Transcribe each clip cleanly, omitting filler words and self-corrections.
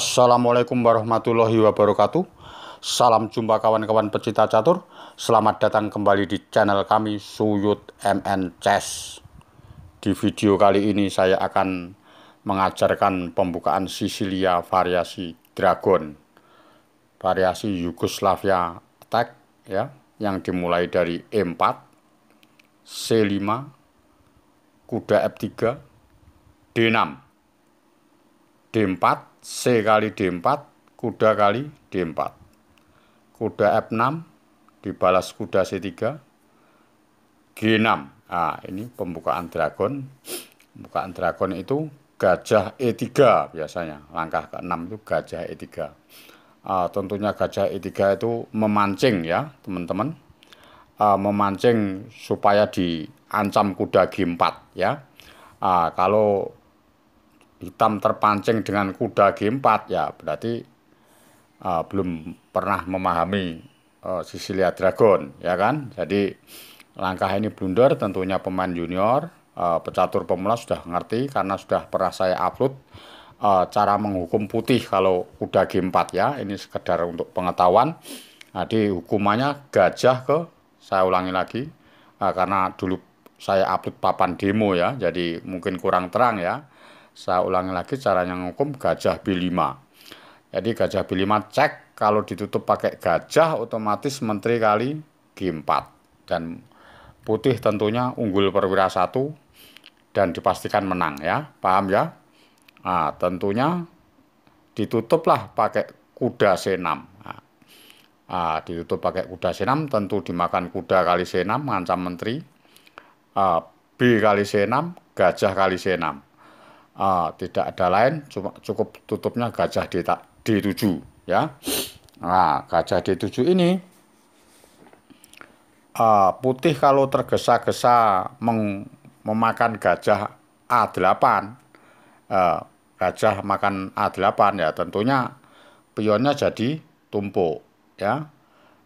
Assalamualaikum warahmatullahi wabarakatuh. Salam jumpa kawan-kawan pecinta catur. Selamat datang kembali di channel kami Suyut MN Chess. Di video kali ini saya akan mengajarkan pembukaan Sisilia variasi Dragon, variasi Yugoslavia Attack ya, yang dimulai dari E4, C5, kuda F3, D6, D4, C kali D4, kuda kali D4, kuda F6, dibalas kuda C3, G6. Nah, ini pembukaan dragon. Pembukaan dragon itu gajah E3 biasanya. Langkah ke-6 itu gajah E3. Tentunya gajah E3 itu memancing ya, teman-teman. Memancing supaya diancam kuda G4 ya. Kalau hitam terpancing dengan kuda G4 ya berarti belum pernah memahami Sisilia Dragon ya kan. Jadi langkah ini blunder, tentunya pemain junior, pecatur pemula sudah ngerti karena sudah pernah saya upload cara menghukum putih kalau kuda G4 ya. Ini sekedar untuk pengetahuan. Jadi hukumannya gajah ke, saya ulangi lagi karena dulu saya upload papan demo ya, jadi mungkin kurang terang ya. Saya ulangi lagi caranya menghukum gajah B5. Jadi gajah B5 cek, kalau ditutup pakai gajah otomatis menteri kali G4. Dan putih tentunya unggul perwira 1 dan dipastikan menang ya. Paham ya? Nah, tentunya ditutuplah pakai kuda C6. Ditutup pakai kuda C6, tentu dimakan kuda kali C6 mengancam menteri. B kali C6, gajah kali C6. Tidak ada lain, cukup tutupnya gajah D7 ya. Nah, gajah D7 ini putih kalau tergesa-gesa memakan gajah A8, gajah makan A8 ya, tentunya pionnya jadi tumpuk ya.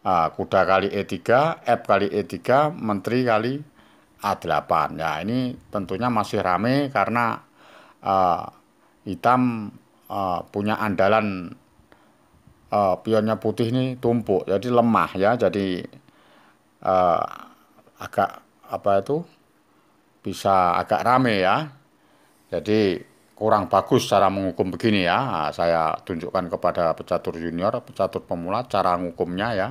Kuda kali E3, F kali E3, menteri kali A8 ya. Ini tentunya masih rame karena hitam punya andalan, pionnya putih ini tumpuk, jadi lemah ya. Jadi agak apa itu, bisa agak rame ya. Jadi kurang bagus cara menghukum begini ya. Saya tunjukkan kepada pecatur junior, pecatur pemula cara menghukumnya ya.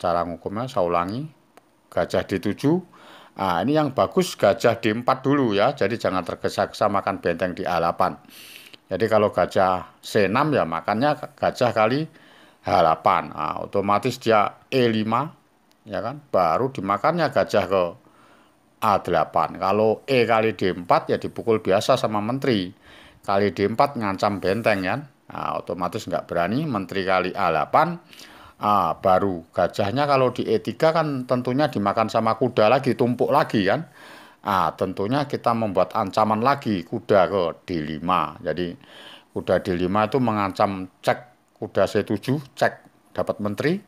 Cara menghukumnya saya ulangi, gajah D7. Ini yang bagus gajah D4 dulu ya. Jadi jangan tergesa-gesa makan benteng di A8. Jadi kalau gajah C6 ya makannya gajah kali H8. Otomatis dia E5 ya kan. Baru dimakannya gajah ke A8. Kalau E kali D4 ya dipukul biasa sama menteri. Kali D4 ngancam benteng kan. Otomatis nggak berani, menteri kali A8. Baru gajahnya kalau di E3 kan tentunya dimakan sama kuda lagi, tumpuk lagi kan. Tentunya kita membuat ancaman lagi kuda ke D5. Jadi kuda D5 itu mengancam cek kuda C7, cek dapat menteri.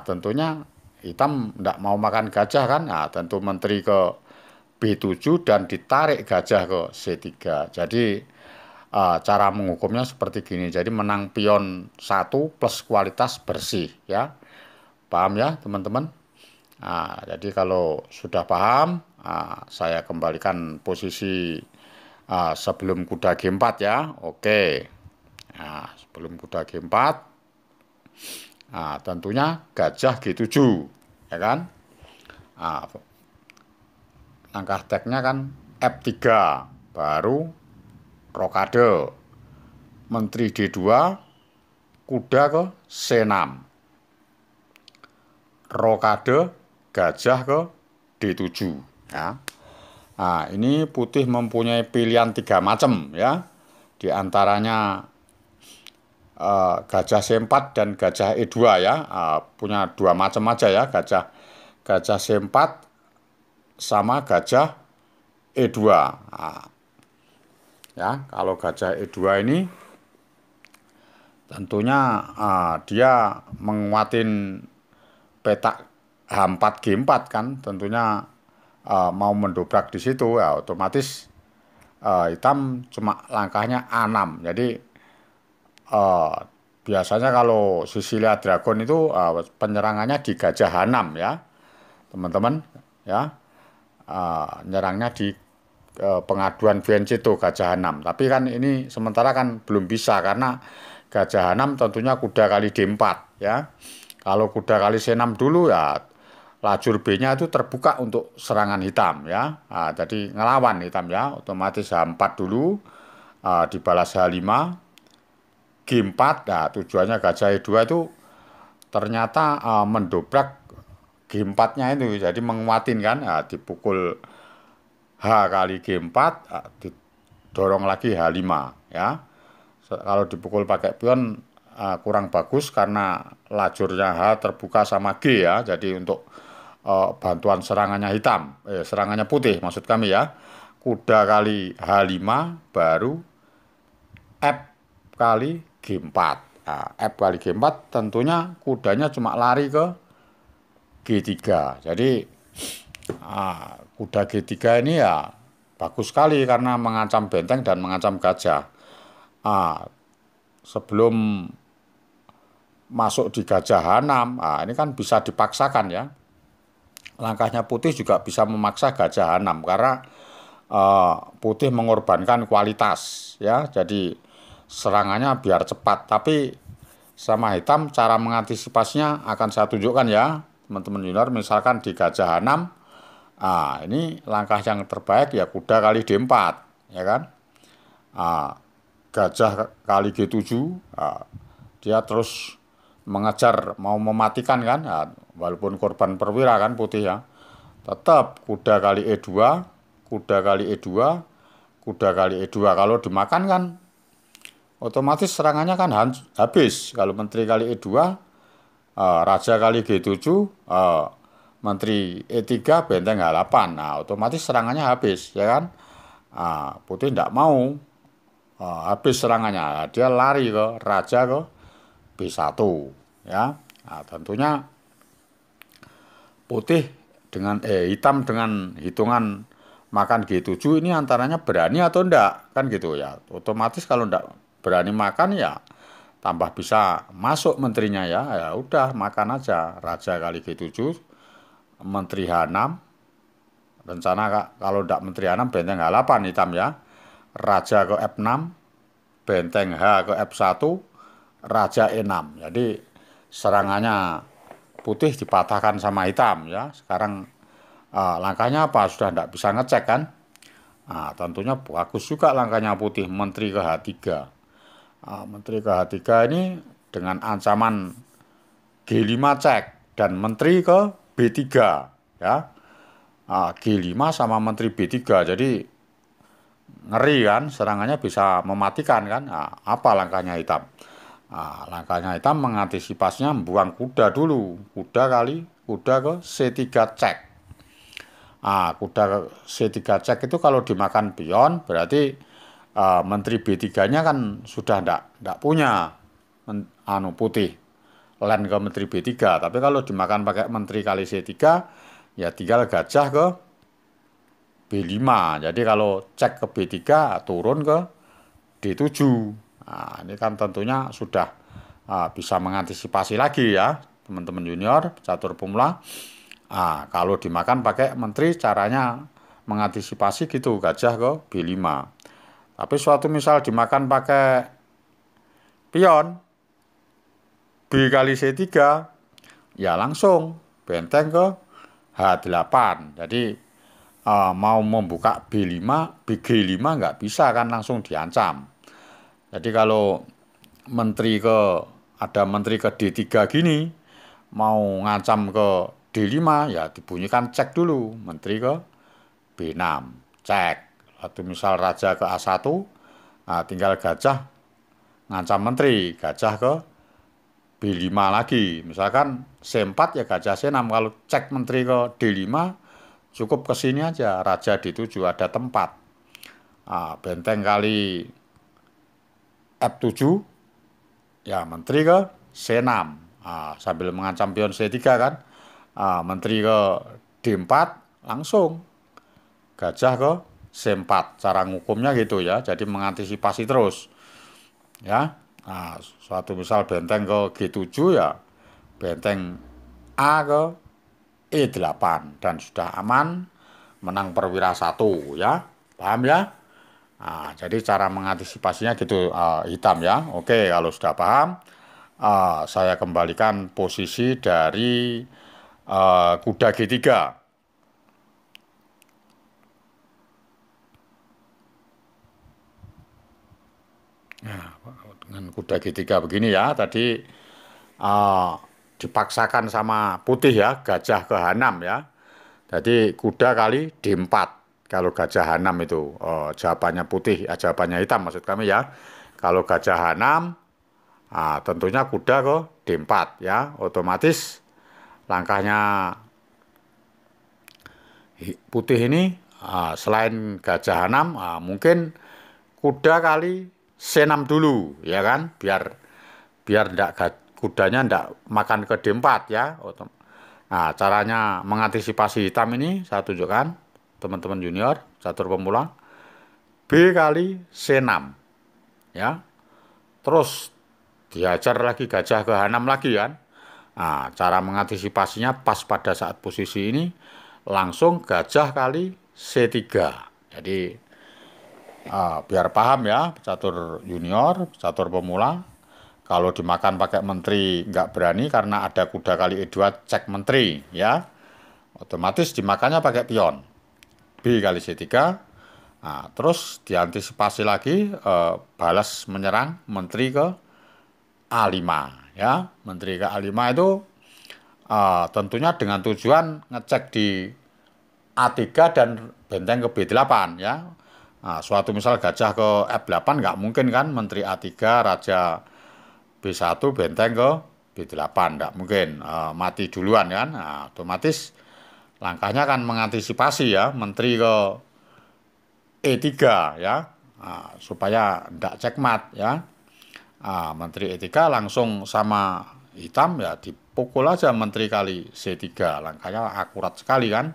Tentunya hitam tidak mau makan gajah kan. Tentu menteri ke B7 dan ditarik gajah ke C3. Jadi cara menghukumnya seperti gini. Jadi menang pion 1 plus kualitas bersih ya. Paham ya teman-teman? Jadi kalau sudah paham, saya kembalikan posisi sebelum kuda G4 ya. Oke. Sebelum kuda G4, tentunya gajah G7 ya kan. Langkah teknya kan F3, baru rokade, menteri D2, kuda ke C6, rokade, gajah ke D7 ya. Ini putih mempunyai pilihan 3 macam ya. Di antaranya gajah C4 dan gajah E2 ya. Punya 2 macam aja ya, gajah C4 sama gajah E2. Ya, kalau gajah E2 ini tentunya dia menguatin petak H4 G4 kan, tentunya mau mendobrak di situ ya, otomatis hitam cuma langkahnya A6. Jadi eh, biasanya kalau Sicilia Dragon itu penyerangannya di Gajah Hanam ya, teman-teman ya. Nyerangnya di pengaduan Vencito Gajah Hanam. Tapi kan ini sementara kan belum bisa karena Gajah Hanam tentunya kuda kali D4 ya. Kalau kuda kali C6 dulu ya lajur B-nya itu terbuka untuk serangan hitam ya. Jadi ngelawan hitam ya, otomatis H4 dulu, dibalas H5, G4. Nah, tujuannya Gajah E2 itu ternyata mendobrak G4-nya itu, jadi menguatin kan, dipukul H kali G4, didorong lagi H5 ya. Kalau dipukul pakai pion kurang bagus karena lajurnya H terbuka sama G ya. Jadi untuk bantuan serangannya hitam, serangannya putih maksud kami ya. Kuda kali H5 baru F kali G4. Nah, F kali G4 tentunya kudanya cuma lari ke G3. Jadi kuda G3 ini ya bagus sekali karena mengancam benteng dan mengancam gajah. Sebelum masuk di Gajah Hanam, ini kan bisa dipaksakan ya. Langkahnya putih juga bisa memaksa Gajah Hanam karena putih mengorbankan kualitas ya. Jadi serangannya biar cepat, tapi sama hitam cara mengantisipasinya akan saya tunjukkan ya, teman-teman junior. Misalkan di Gajah Hanam, ini langkah yang terbaik ya kuda kali D4 ya kan. Gajah kali G7, dia terus mengejar mau mematikan kan, walaupun korban perwira kan putih ya, tetap kuda kali E2, kuda kali E2, kuda kali E2. Kalau dimakan kan otomatis serangannya kan habis. Kalau menteri kali E2, raja kali G7, menteri E3, benteng H8. Nah, otomatis serangannya habis ya kan. Putih tidak mau habis serangannya. Dia lari ke raja ke B1 ya. Nah, tentunya putih dengan hitam dengan hitungan makan G7 ini antaranya berani atau enggak kan gitu ya. Otomatis kalau enggak berani makan ya tambah bisa masuk menterinya ya. Ya udah makan aja raja kali G7, menteri H6. Rencana kalau enggak menteri H6 benteng H8 hitam ya. Raja ke F6, benteng H ke F1, raja E6. Jadi serangannya putih dipatahkan sama hitam ya. Sekarang langkahnya apa? Sudah tidak bisa ngecek kan? Tentunya bagus juga langkahnya putih, menteri ke H3. Menteri ke H3 ini dengan ancaman G5 cek dan menteri ke B3 ya. G5 sama menteri B3, jadi ngeri kan, serangannya bisa mematikan kan. Apa langkahnya hitam? Langkahnya hitam mengantisipasinya membuang kuda dulu, kuda ke C3 cek. Kuda ke C3 cek itu kalau dimakan pion berarti menteri B3-nya kan sudah ndak punya putih len ke menteri B3. Tapi kalau dimakan pakai menteri kali C3 ya tinggal gajah ke B5. Jadi kalau cek ke B3 turun ke D7. Ini kan tentunya sudah bisa mengantisipasi lagi ya teman-teman junior catur pemula. Kalau dimakan pakai menteri caranya mengantisipasi gitu, gajah ke B5. Tapi suatu misal dimakan pakai pion B kali C3 ya langsung benteng ke H8. Jadi mau membuka B5, BG5 nggak bisa kan, langsung diancam. Jadi kalau ada menteri ke D3 gini, mau ngancam ke D5 ya dibunyikan cek dulu, menteri ke B6, cek. Atau misal raja ke A1, tinggal gajah ngancam menteri, gajah ke B5 lagi. Misalkan C4 ya gajah C6, kalau cek menteri ke D5, cukup ke sini aja, raja D7 ada tempat. Benteng kali F7 ya menteri ke C6, sambil mengancam pion C3 kan. Menteri ke D4 langsung gajah ke C4. Cara ngukumnya gitu ya, jadi mengantisipasi terus ya. Nah, suatu misal benteng ke G7 ya benteng A ke E8 dan sudah aman menang perwira 1 ya. Paham ya? Nah, jadi cara mengantisipasinya gitu hitam ya. Oke, kalau sudah paham, saya kembalikan posisi dari kuda G3. Dengan kuda G3 begini ya, tadi eh, dipaksakan sama putih ya, gajah ke H6 ya. Jadi kuda kali D4. Kalau gajah H6 itu jawabannya putih, jawabannya hitam maksud kami ya. Kalau gajah H6, tentunya kuda ke D4 ya. Otomatis langkahnya putih ini selain gajah H6, mungkin kuda kali C6 dulu ya kan, biar biar kudanya ndak makan ke D4 ya. Nah, caranya mengantisipasi hitam ini saya tunjukkan teman-teman junior, catur pemula. B kali C6 ya. Terus diajar lagi gajah ke H6 lagi kan. Nah, cara mengantisipasinya pas pada saat posisi ini langsung gajah kali C3. Jadi biar paham ya, catur junior, catur pemula. Kalau dimakan pakai menteri nggak berani karena ada kuda kali E2 cek menteri ya. Otomatis dimakannya pakai pion. B kali C3. Nah, terus diantisipasi lagi balas menyerang menteri ke A5 ya. Menteri ke A5 itu tentunya dengan tujuan ngecek di A3 dan benteng ke B8 ya. Nah, suatu misal gajah ke F8 nggak mungkin kan menteri A3 raja B1 benteng ke B8 nggak mungkin mati duluan kan. Nah, otomatis langkahnya kan mengantisipasi ya menteri ke E3 ya. Nah, supaya nggak cekmat ya. Menteri E3 langsung sama hitam ya dipukul aja menteri kali C3. Langkahnya akurat sekali kan.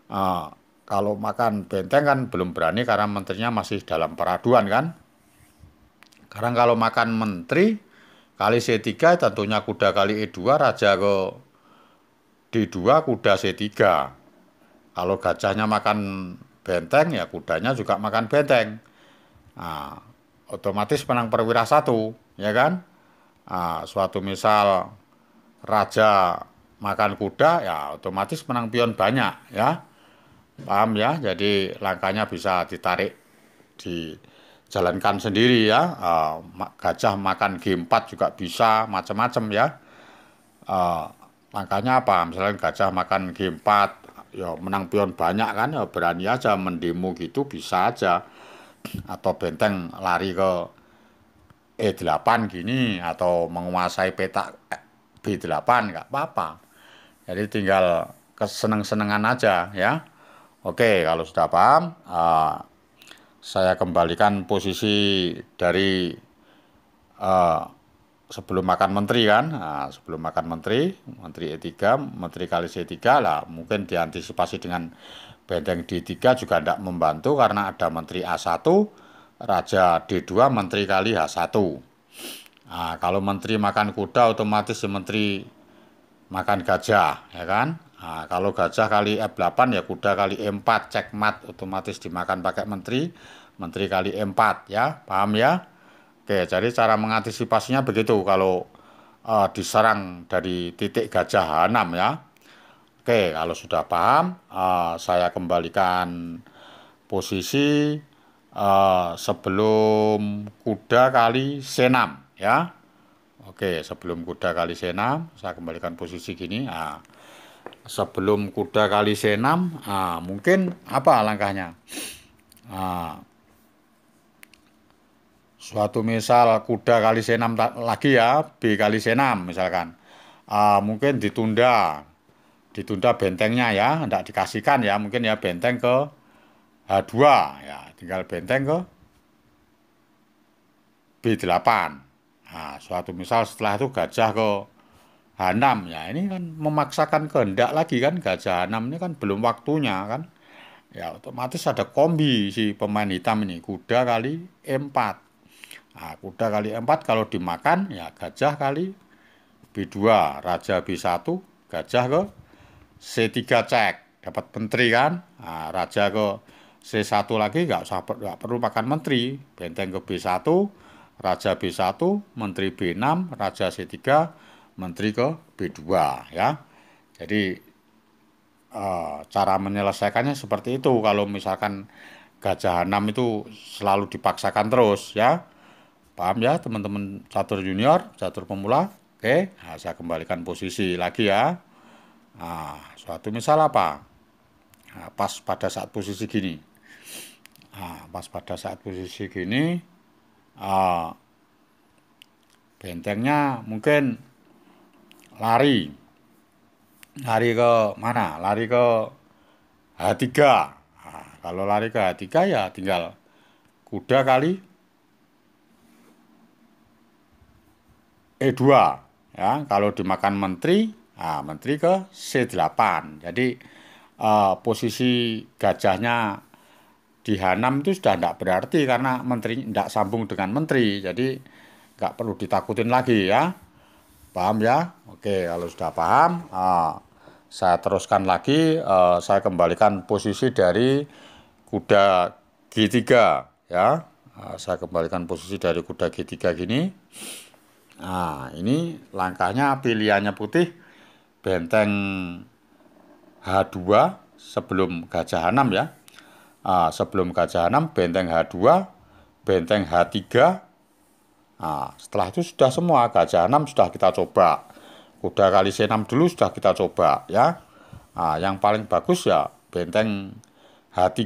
Ah, kalau makan benteng kan belum berani karena menterinya masih dalam peraduan kan. Sekarang kalau makan menteri kali C3 tentunya kuda kali E2 raja ke D2 kuda C3. Kalau gajahnya makan benteng ya kudanya juga makan benteng. Nah, otomatis menang perwira 1 ya kan. Suatu misal raja makan kuda ya otomatis menang pion banyak ya. Paham ya? Jadi langkahnya bisa ditarik, dijalankan sendiri ya. Gajah makan G4 juga bisa, macam-macam ya. Eh, Langkahnya apa? Misalnya gajah makan G4, ya menang pion banyak kan, ya berani aja mendemo gitu bisa aja. Atau benteng lari ke E8 gini, atau menguasai petak B8 nggak apa-apa. Jadi tinggal keseneng-senengan aja ya. Oke, kalau sudah paham, saya kembalikan posisi dari uh, sebelum makan menteri kan. Sebelum makan menteri, menteri E3, menteri kali C3 lah. Mungkin diantisipasi dengan benteng D3 juga tidak membantu karena ada menteri A1, raja D2, menteri kali H1. Kalau menteri makan kuda otomatis si menteri makan gajah ya kan. Kalau gajah kali F8 ya kuda kali E4 cekmat otomatis dimakan pakai menteri, menteri kali E4 ya, paham ya. Oke, jadi cara mengantisipasinya begitu kalau diserang dari titik gajah H6 ya. Oke, kalau sudah paham, saya kembalikan posisi sebelum kuda kali C6 ya. Oke, sebelum kuda kali C6, saya kembalikan posisi gini. Sebelum kuda kali C6, mungkin apa langkahnya? Nah, suatu misal kuda kali C6 lagi ya, B kali C6 misalkan. Mungkin ditunda bentengnya ya, tidak dikasihkan ya, mungkin ya benteng ke H2 ya, tinggal benteng ke B8. Suatu misal setelah itu gajah ke H6 ya, ini kan memaksakan kehendak lagi kan, gajah H6 ini kan belum waktunya kan. Ya otomatis ada kombi si pemain hitam ini, kuda kali E4. Nah, kuda kali E4 kalau dimakan ya gajah kali B2, raja B1, gajah ke C3 cek, dapat menteri kan. Nah, raja ke C1 lagi nggak perlu makan menteri, benteng ke B1, raja B1, menteri B6, raja C3, menteri ke B2 ya. Jadi cara menyelesaikannya seperti itu kalau misalkan gajah 6 itu selalu dipaksakan terus ya. Paham ya teman-teman catur junior, catur pemula? Oke, nah, saya kembalikan posisi lagi ya. Nah, suatu misal apa? Nah, pas pada saat posisi gini. Nah, pas pada saat posisi gini, ah, bentengnya mungkin lari. Lari ke mana? Lari ke H3. Nah, kalau lari ke H3 ya tinggal kuda kali E2. Ya, kalau dimakan menteri, nah, menteri ke C8. Jadi posisi gajahnya di H6 itu sudah tidak berarti karena menteri tidak sambung dengan menteri. Jadi nggak perlu ditakutin lagi ya. Paham ya? Oke, kalau sudah paham, saya teruskan lagi. Saya kembalikan posisi dari kuda G3 ya. Saya kembalikan posisi dari kuda G3 gini. Nah, ini langkahnya pilihannya putih benteng H2 sebelum gajah H6 ya. Sebelum gajah H6 benteng H2, benteng H3. Nah, setelah itu sudah semua gajah 6 sudah kita coba. Kuda kali C6 dulu sudah kita coba ya. Nah, yang paling bagus ya benteng H3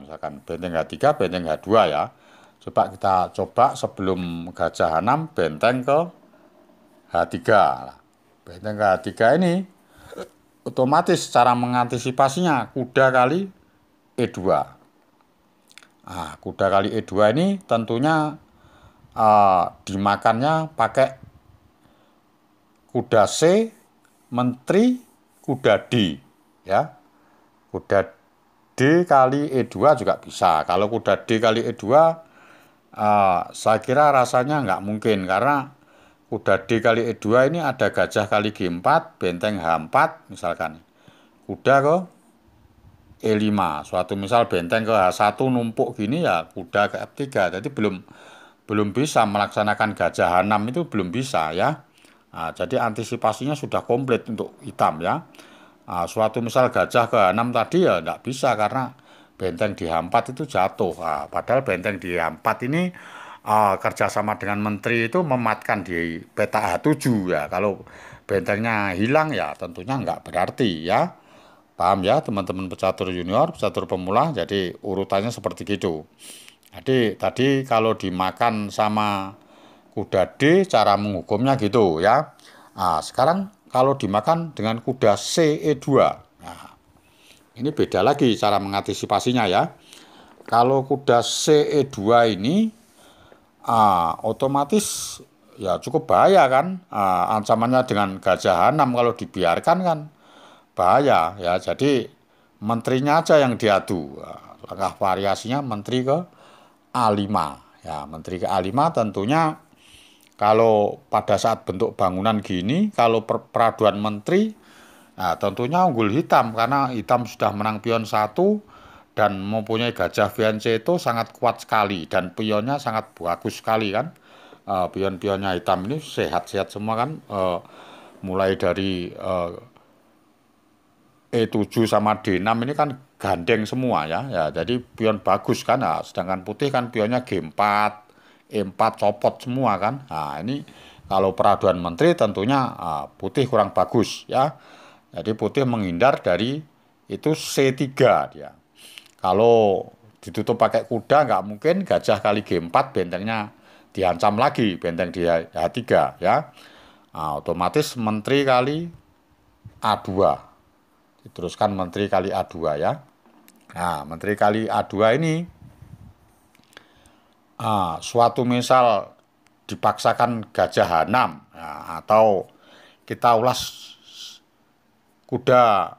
misalkan benteng H3, benteng H2 ya. Coba kita coba sebelum gajah H6 benteng ke H3. Benteng ke H3 ini otomatis cara mengantisipasinya kuda kali E2. Nah, kuda kali E2 ini tentunya dimakannya pakai kuda C, menteri, kuda D. Ya, kuda D kali E2 juga bisa. Kalau kuda D kali E2, saya kira rasanya nggak mungkin karena kuda D kali E2 ini ada gajah kali G4, benteng H4 misalkan. Kuda ke E5, suatu misal benteng ke H1 numpuk gini ya kuda ke F3. Jadi belum bisa melaksanakan gajah H6 itu belum bisa ya. Nah, jadi antisipasinya sudah komplit untuk hitam ya. Nah, suatu misal gajah ke H6 tadi ya tidak bisa karena benteng di H4 itu jatuh. Nah, padahal benteng di H4 ini kerjasama dengan menteri itu mematkan di peta H7 ya. Kalau bentengnya hilang ya tentunya nggak berarti ya. Paham ya teman-teman pecatur junior, pecatur pemula. Jadi urutannya seperti gitu. Jadi tadi kalau dimakan sama kuda D cara menghukumnya gitu ya. Nah, sekarang kalau dimakan dengan kuda CE2. Nah, ini beda lagi cara mengantisipasinya ya. Kalau kuda CE2 ini otomatis ya cukup bahaya kan. Ancamannya dengan gajah H6 kalau dibiarkan kan bahaya ya. Jadi menterinya aja yang diadu. Langkah variasinya menteri ke A5 ya, menteri ke A5 tentunya kalau pada saat bentuk bangunan gini kalau peraduan menteri nah tentunya unggul hitam karena hitam sudah menang pion 1 dan mempunyai gajah VNC itu sangat kuat sekali dan pionnya sangat bagus sekali kan. Pion-pionnya hitam ini sehat-sehat semua kan. Mulai dari E7 sama D6 ini kan gandeng semua ya. Ya, jadi pion bagus kan. Nah, sedangkan putih kan pionnya G4, E4 copot semua kan. Nah, ini kalau peraduan menteri tentunya putih kurang bagus ya. Jadi putih menghindar dari itu C3 dia. Kalau ditutup pakai kuda nggak mungkin gajah kali G4 bentengnya diancam lagi benteng di H3 ya. Nah, otomatis menteri kali A2. Diteruskan menteri kali A2 ya. Nah, menteri kali A2 ini suatu misal dipaksakan gajah H6 nah, atau kita ulas kuda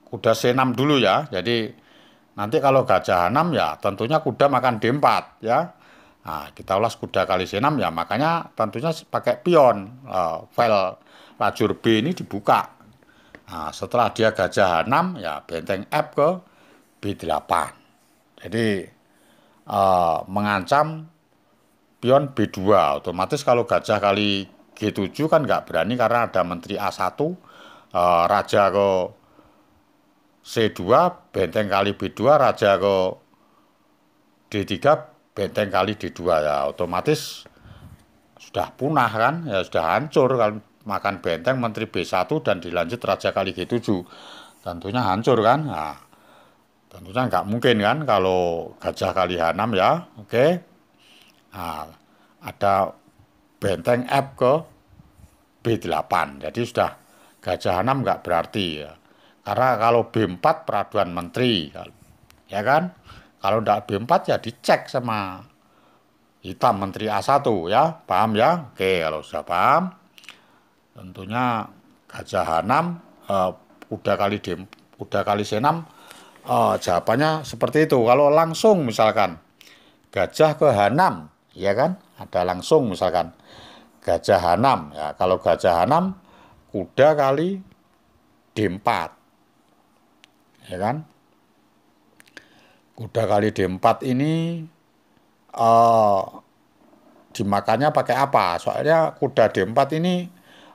kuda C6 dulu ya. Jadi nanti kalau gajah H6 ya tentunya kuda makan D4 ya. Nah, kita ulas kuda kali C6 ya, makanya tentunya pakai pion. File lajur B ini dibuka. Nah, setelah dia gajah H6 ya benteng F ke B8. Jadi mengancam pion B2. Otomatis kalau gajah kali G7 kan nggak berani karena ada menteri A1, raja ke C2, benteng kali B2, raja ke D3, benteng kali D2 ya otomatis sudah punah kan, ya sudah hancur kalau makan benteng menteri B1 dan dilanjut raja kali G7. Tentunya hancur kan. Nah, tentunya nggak mungkin kan kalau gajah kali H6 ya. Oke. Nah, ada benteng F ke B8. Jadi sudah gajah H6 nggak berarti ya. Karena kalau B4 peraduan menteri, ya kan? Kalau nggak B4 ya dicek sama hitam menteri A1 ya, paham ya? Oke, kalau sudah paham, tentunya gajah H6, kuda kali C6, jawabannya seperti itu. Kalau langsung misalkan gajah ke H6, ya kan? Ada langsung misalkan gajah H6 ya. Kalau gajah H6 kuda kali D4, ya kan? Kuda kali D4 ini dimakannya pakai apa? Soalnya kuda D4 ini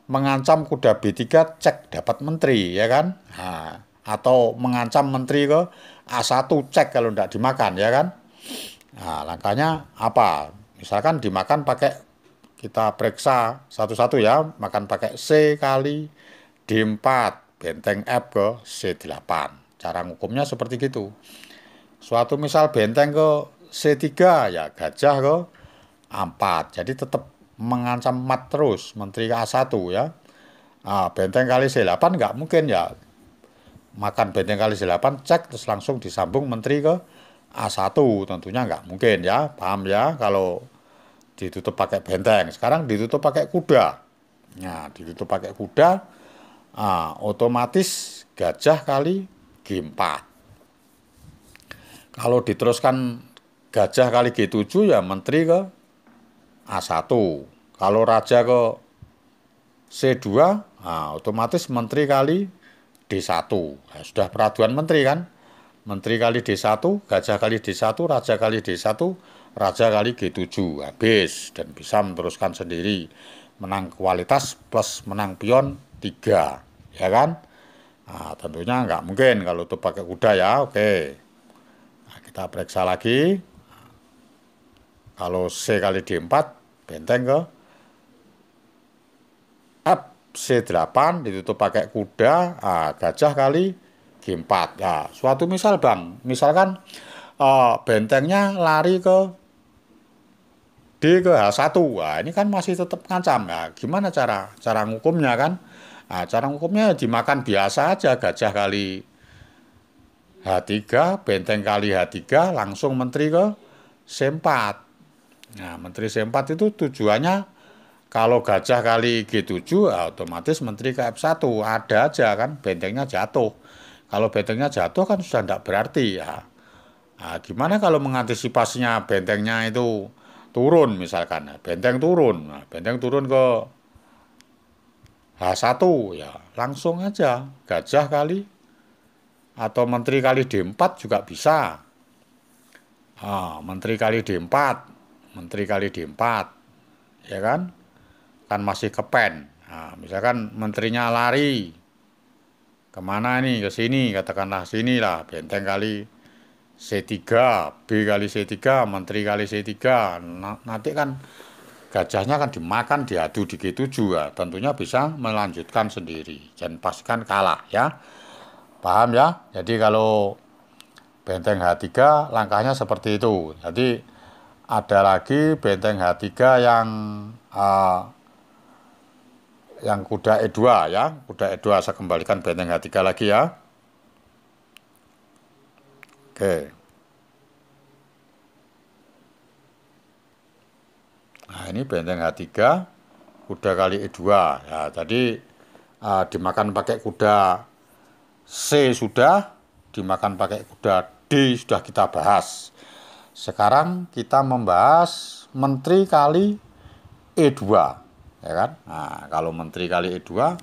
mengancam kuda B3 cek dapat menteri, ya kan? Nah, atau mengancam menteri ke A1 cek kalau tidak dimakan, ya kan? Nah, langkahnya apa? Misalkan dimakan pakai, kita periksa satu-satu ya, makan pakai C kali D4, benteng F ke C8. Cara ngukumnya seperti gitu. Suatu misal benteng ke C3 ya gajah ke A4. Jadi tetap mengancam mat terus menteri ke A1 ya. Nah, benteng kali C8 nggak mungkin ya. Makan benteng kali C8 cek terus langsung disambung menteri ke A1. Tentunya nggak mungkin ya. Paham ya kalau ditutup pakai benteng. Sekarang ditutup pakai kuda. Nah, ditutup pakai kuda, otomatis gajah kali G4. Kalau diteruskan gajah kali G7 ya menteri ke A1. Kalau raja ke C2, otomatis menteri kali D1. Nah, sudah peraduan menteri kan? Menteri kali D1, gajah kali D1, raja kali D1, raja kali G7. Habis dan bisa meneruskan sendiri. Menang kualitas plus menang pion 3. Ya kan? Nah, tentunya nggak mungkin kalau itu pakai kuda ya. Oke. Nah, kita periksa lagi. Kalau C kali D4, benteng ke F C8 ditutup pakai kuda, gajah kali G4. Ya, suatu misal bang, misalkan bentengnya lari ke D ke H1. Nah, ini kan masih tetap ngancam. Nah, gimana cara ngukumnya kan? Nah, cara ngukumnya dimakan biasa aja gajah kali H3, benteng kali H3, langsung menteri ke C4. Nah, menteri C4 itu tujuannya kalau gajah kali G7, otomatis menteri ke F1. Ada aja kan, bentengnya jatuh. Kalau bentengnya jatuh kan sudah tidak berarti ya. Nah, gimana kalau mengantisipasinya bentengnya itu turun misalkan. Nah, benteng turun. Nah, benteng turun ke H1 ya langsung aja gajah kali atau menteri kali D4 juga bisa. Menteri kali D4, menteri kali D4, ya kan? Kan masih kepen. Nah, misalkan menterinya lari kemana nih? Ke sini, katakanlah sini lah, benteng kali C3, B kali C3, menteri kali C3. Nanti kan gajahnya kan dimakan, diadu di G7 ya. Tentunya bisa melanjutkan sendiri dan pastikan kalah ya. Paham ya? Jadi kalau benteng H3 langkahnya seperti itu. Jadi ada lagi benteng H3 yang kuda E2 ya. Kuda E2 saya kembalikan benteng H3 lagi ya. Oke. Nah, ini benteng H3 kuda kali E2. Ya, tadi dimakan pakai kuda C sudah, dimakan pakai kuda D sudah kita bahas. Sekarang kita membahas menteri kali E2, ya kan? Nah, kalau menteri kali E2,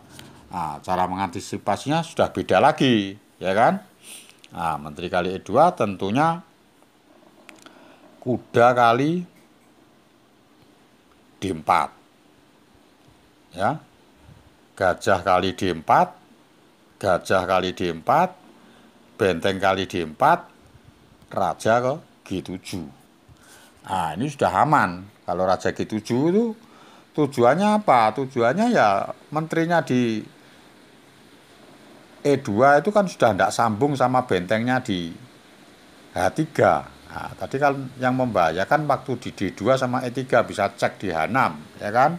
nah, cara mengantisipasinya sudah beda lagi, ya kan? Nah, menteri kali E2 tentunya kuda kali D4, ya. Gajah kali D4, gajah kali D4, benteng kali D4, raja ke G7. Nah, ini sudah aman. Kalau raja G7 itu tujuannya apa? Tujuannya ya menterinya di E2 itu kan sudah tidak sambung sama bentengnya di H3. Nah, tadi kan yang membahayakan waktu di D2 sama E3 bisa cek di H6, ya kan?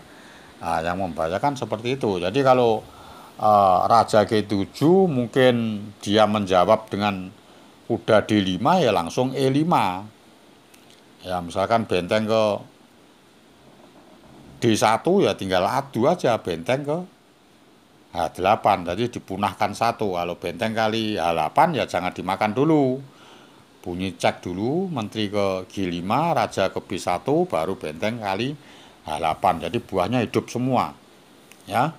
Nah, yang membahayakan seperti itu. Jadi kalau Raja G7 mungkin dia menjawab dengan kuda D5 ya langsung E5. Ya misalkan benteng ke D1 ya tinggal adu aja benteng ke H8. Jadi dipunahkan satu. Kalau benteng kali H8 ya jangan dimakan dulu. Bunyi cek dulu menteri ke G5, raja ke B1 baru benteng kali H8. Jadi buahnya hidup semua. Ya.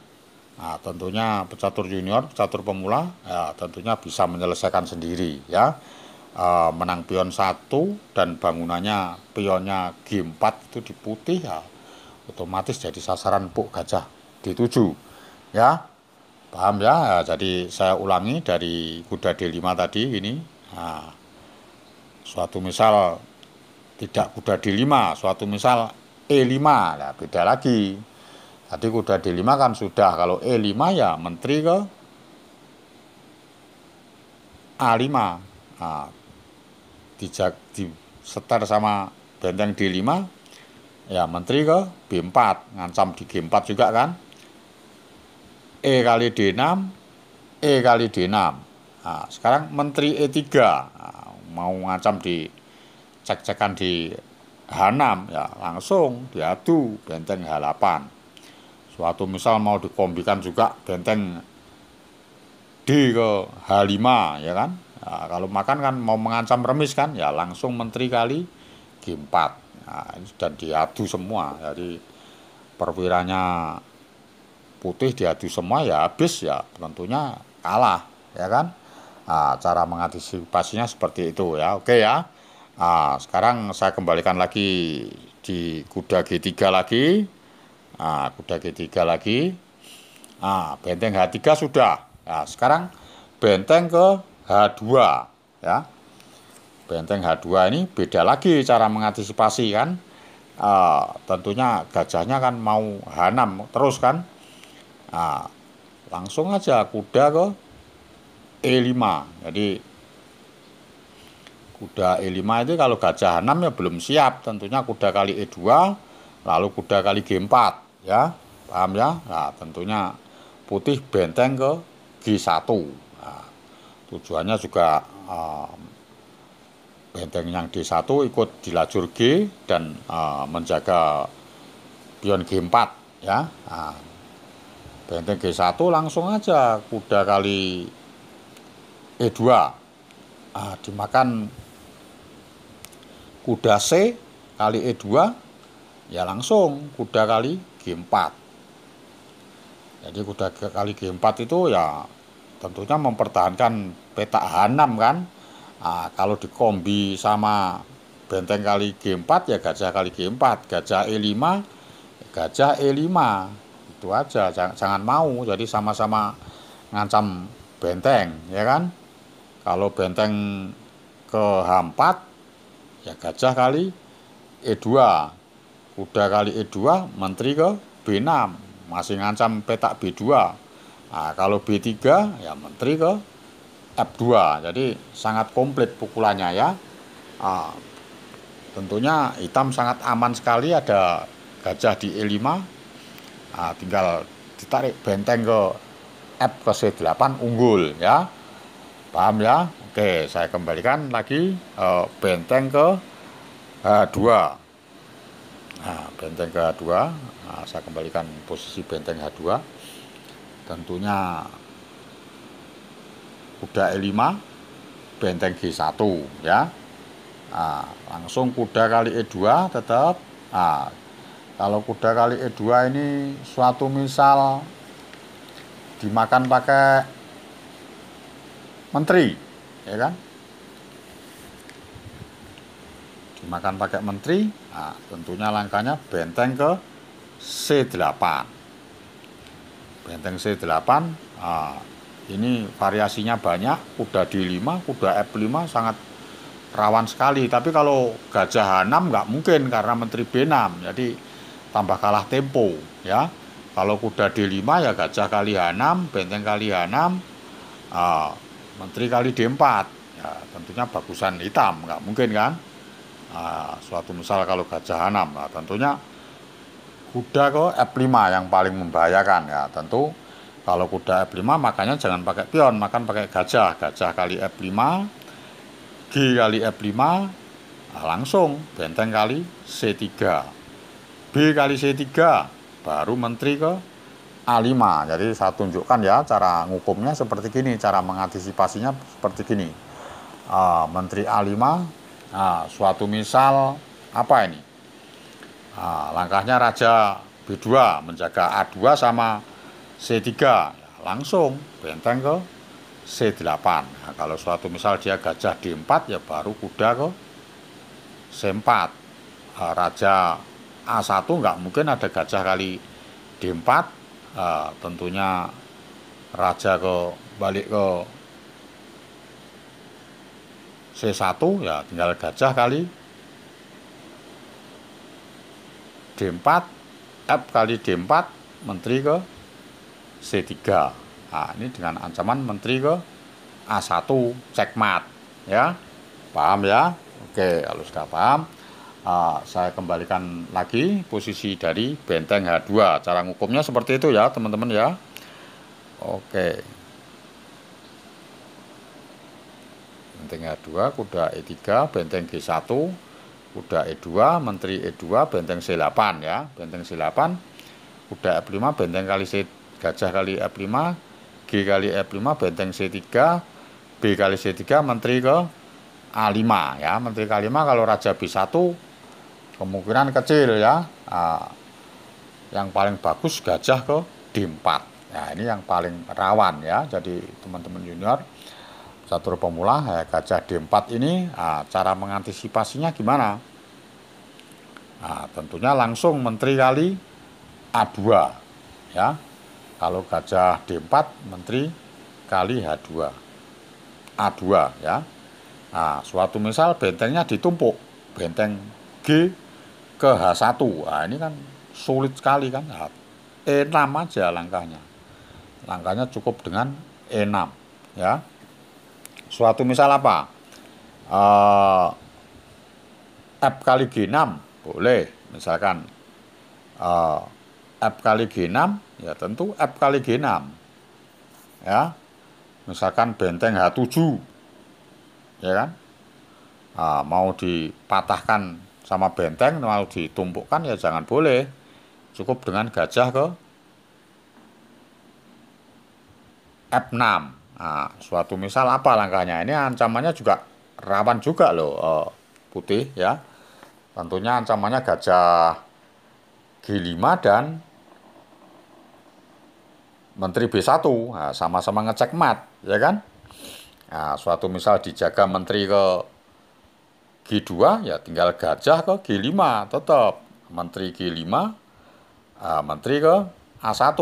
Nah, tentunya pecatur junior, pecatur pemula, ya, tentunya bisa menyelesaikan sendiri, ya. Menang pion 1 dan bangunannya pionnya G4 itu di putih, ya, otomatis jadi sasaran empuk gajah D7, ya. Paham ya? Ya, jadi saya ulangi dari kuda D5 tadi ini. Nah, suatu misal tidak kuda D5, suatu misal E5, nah beda lagi. Tadi kuda D5 kan sudah, kalau E5 ya menteri ke A5. Nah, di setar sama benteng D5 ya menteri ke B4, ngancam di G4 juga kan. E kali D6, E kali D6. Nah, sekarang menteri E3, nah, mau ngancam di cek-cekan di H6 ya langsung diadu benteng H8. Suatu misal mau dikombikan juga benteng D ke H5, ya kan. Nah, kalau makan kan mau mengancam remis kan ya langsung menteri kali G4. Nah, ini sudah diadu semua. Jadi perwiranya putih diadu semua ya habis ya tentunya kalah, ya kan. Nah, cara mengantisipasinya seperti itu ya. Oke ya. Nah, sekarang saya kembalikan lagi di kuda G3 lagi. Nah, kuda G3 lagi. Nah, benteng H3 sudah. Nah, sekarang benteng ke H2, ya. Benteng H2 ini beda lagi cara mengantisipasi kan. Tentunya gajahnya kan mau H6 terus kan. Nah, langsung aja kuda ke E5. Jadi kuda E5 itu kalau gajah H6 ya belum siap. Tentunya kuda kali E2, lalu kuda kali G4, ya. Paham ya? Nah, tentunya putih benteng ke G1. Nah, tujuannya juga benteng yang D1 ikut di lajur G dan menjaga pion G4, ya. Nah, benteng G1 langsung aja kuda kali E2. Nah, dimakan kuda C kali E2 ya langsung kuda kali G4. Jadi kuda kali G4 itu ya tentunya mempertahankan petak H6 kan. Nah, kalau dikombi sama benteng kali G4 ya gajah kali G4, gajah E5, gajah E5. Itu aja, jangan mau jadi sama-sama ngancam benteng, ya kan. Kalau benteng ke H4 ya gajah kali E2, kuda kali E2, menteri ke B6, masih ngancam petak B2. Nah, kalau B3 ya menteri ke F2. Jadi sangat komplit pukulannya ya. Nah, tentunya hitam sangat aman sekali ada gajah di E5. Nah, tinggal ditarik benteng ke F ke C8 unggul ya. Paham ya? Oke, saya kembalikan lagi benteng ke H2. Nah, benteng ke H2, nah, saya kembalikan posisi benteng H2. Tentunya kuda E5, benteng G1 ya. Nah, langsung kuda kali E2 tetap. Nah, kalau kuda kali E2 ini suatu misal dimakan pakai menteri, ya kan? Dimakan pakai menteri, nah, tentunya langkahnya benteng ke C8. Benteng C8, nah, ini variasinya banyak, kuda D5, kuda F5 sangat rawan sekali. Tapi kalau gajah H6 nggak mungkin karena menteri B6, jadi tambah kalah tempo ya. Kalau kuda D5 ya gajah kali H6, benteng kali H6, menteri kali D4. Ya, tentunya bagusan hitam, nggak mungkin kan. Suatu misal kalau gajah H6, nah, tentunya kuda ke F5 yang paling membahayakan ya. Tentu kalau kuda F5 makanya jangan pakai pion, makan pakai gajah. Gajah kali F5, G kali F5, nah, langsung benteng kali C3, B kali C3, baru menteri ke A5. Jadi saya tunjukkan ya cara ngukumnya seperti gini, cara mengantisipasinya seperti gini. Menteri A5, suatu misal apa ini? Langkahnya Raja B2 menjaga A2 sama C3, langsung benteng ke C8. Nah, kalau suatu misal dia gajah D4 ya baru kuda ke C4. Raja A1 nggak mungkin ada gajah kali D4. Tentunya raja ke balik ke C1 ya tinggal gajah kali D4, F kali D4, menteri ke C3. Nah, ini dengan ancaman menteri ke A1, checkmate ya. Paham ya? Oke, kalau sudah paham, saya kembalikan lagi posisi dari benteng H2. Cara ngukumnya seperti itu ya, teman-teman ya. Oke. Benteng H2, kuda E3, benteng G1, kuda E2, menteri E2, benteng C8 ya. Benteng C8, kuda F5, benteng kali C, gajah kali F5, G kali F5, benteng C3, B kali C3, menteri ke A5 ya. Menteri ke A5 kalau raja B1 kemungkinan kecil ya. Yang paling bagus gajah ke D4. Nah, ini yang paling rawan ya. Jadi teman-teman junior catur pemula ya, gajah D4 ini cara mengantisipasinya gimana? Nah, tentunya langsung menteri kali A2 ya. Kalau gajah D4 menteri kali H2 A2 ya. Nah, suatu misal bentengnya ditumpuk, benteng G ke H1. Nah, ini kan sulit sekali kan. Nah, E6 aja langkahnya. Langkahnya cukup dengan E6 ya. Suatu misal apa? F kali G6 boleh. Misalkan F kali G6 ya tentu F kali G6 ya. Misalkan benteng H7 ya kan. Mau dipatahkan sama benteng, mau ditumpukkan ya jangan boleh. Cukup dengan gajah ke F6. Suatu misal apa langkahnya? Ini ancamannya juga rawan juga loh, putih ya. Tentunya ancamannya gajah G5 dan menteri B1. Sama-sama ngecek mat ya kan. Suatu misal dijaga menteri ke G2 ya tinggal gajah ke G5 tetap menteri G5, menteri ke A1,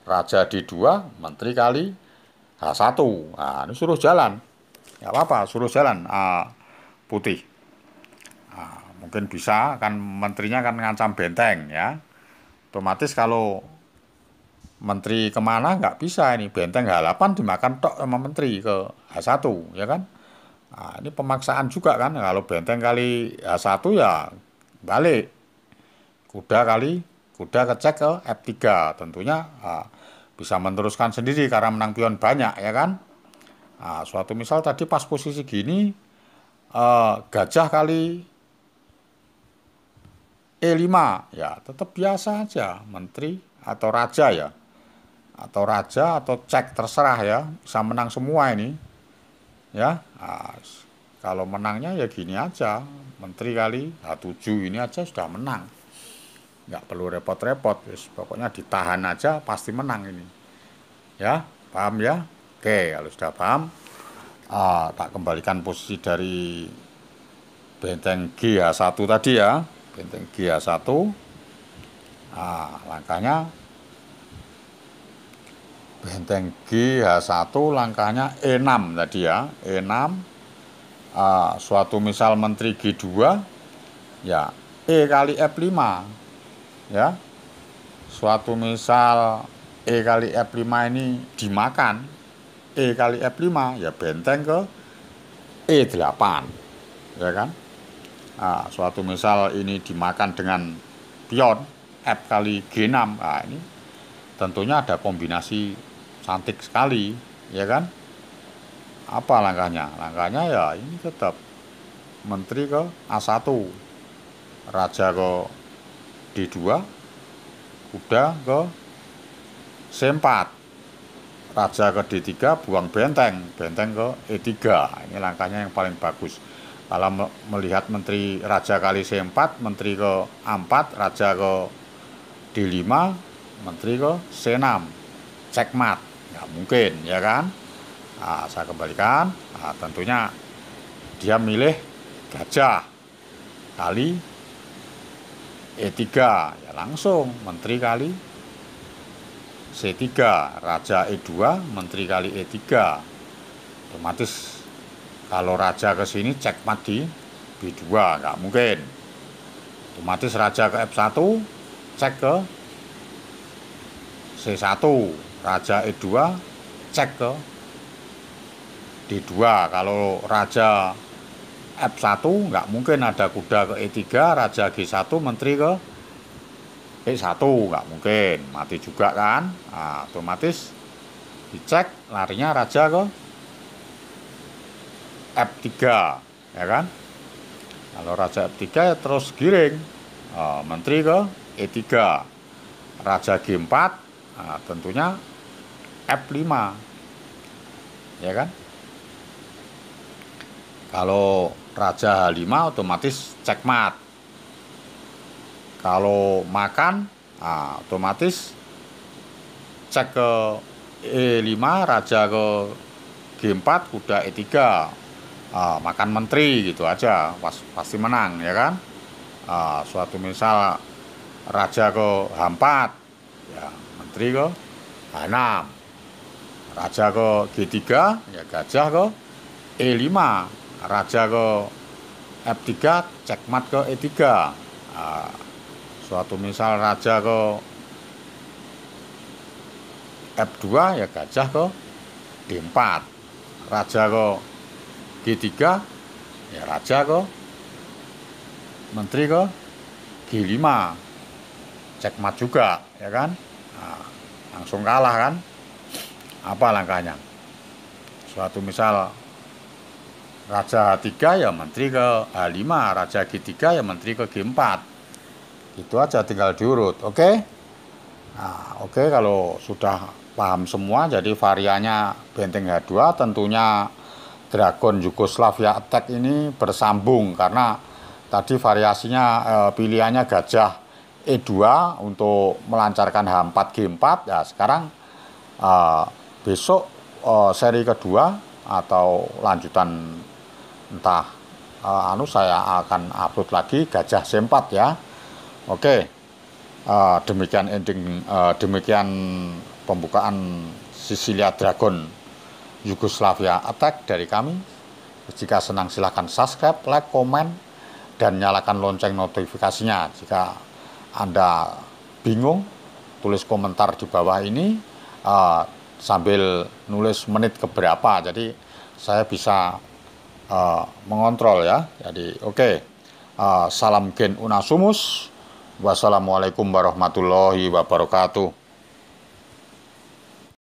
raja D2, menteri kali H1. Ini suruh jalan nggak apa-apa, suruh jalan putih. Mungkin bisa kan menterinya kan ngancam benteng ya, otomatis kalau menteri kemana nggak bisa, ini benteng H8 dimakan tok sama menteri ke H1 ya kan. Ini pemaksaan juga kan, kalau benteng kali H1 ya balik kuda kecek ke F3, tentunya bisa meneruskan sendiri karena menang pion banyak ya kan. Suatu misal tadi pas posisi gini gajah kali E5 ya tetap biasa aja, menteri atau raja ya, atau cek terserah ya, bisa menang semua ini ya. kalau menangnya ya gini aja, menteri kali H7 ini aja sudah menang, nggak perlu repot-repot, pokoknya ditahan aja pasti menang ini. Ya, paham ya? Oke, kalau sudah paham, tak kembalikan posisi dari benteng GH1 tadi ya, benteng GH1. Langkahnya benteng GH1 langkahnya E6 tadi ya, E6. Suatu misal menteri G2 ya E kali F5 ya. Suatu misal E kali F5 ini dimakan E kali F5 ya benteng ke E8 ya kan. Suatu misal ini dimakan dengan pion F kali G6, ini tentunya ada kombinasi cantik sekali ya kan. Apa langkahnya? Langkahnya ya ini tetap menteri ke A1, raja ke D2, kuda ke C4, raja ke D3, buang benteng, benteng ke E3. Ini langkahnya yang paling bagus. Kalau melihat menteri raja kali C4, menteri ke A4, raja ke D5, menteri ke C6, checkmate. Nggak mungkin ya kan. Saya kembalikan. Tentunya dia milih gajah kali E3 ya, langsung menteri kali C3, raja E2, menteri kali E3. Otomatis kalau raja ke sini checkmate di B2, nggak mungkin. Otomatis raja ke F1, cek ke C1, raja E2, cek ke D2. Kalau raja F1 nggak mungkin ada kuda ke E3, raja G1, menteri ke E1, nggak mungkin, mati juga kan. Otomatis dicek larinya raja ke F3 ya kan. Kalau raja F3 ya terus giring, menteri ke E3, raja G4, tentunya F5 ya kan. Kalau raja H5 otomatis checkmate. Kalau makan otomatis cek ke E5, raja ke G4, kuda E3, makan menteri gitu aja, pasti menang ya kan. Suatu misal raja ke H4 ya menteri ke H6, raja ke G3 ya gajah ke E5, raja ke F3, checkmate ke E3. Suatu misal raja ke F2 ya gajah ke D4, raja ke G3 ya raja ke menteri ke G5, checkmate juga ya kan. Langsung kalah kan. Apa langkahnya? Suatu misal raja H3 ya menteri ke H5, raja G3 ya menteri ke G4. Itu aja, tinggal diurut. Oke. Oke, kalau sudah paham semua, jadi variannya benteng H2 tentunya Dragon Yugoslavia Attack ini bersambung, karena tadi variasinya pilihannya gajah E2 untuk melancarkan H4 G4 ya. Sekarang besok seri kedua atau lanjutan entah saya akan upload lagi gajah C4 ya. Oke, demikian pembukaan Sicilia Dragon Yugoslavia Attack dari kami. Jika senang silahkan subscribe, like, komen, dan nyalakan lonceng notifikasinya. Jika Anda bingung, tulis komentar di bawah ini sambil nulis menit keberapa, jadi saya bisa mengontrol ya. Jadi oke. Salam gen unasumus. Wassalamualaikum warahmatullahi wabarakatuh.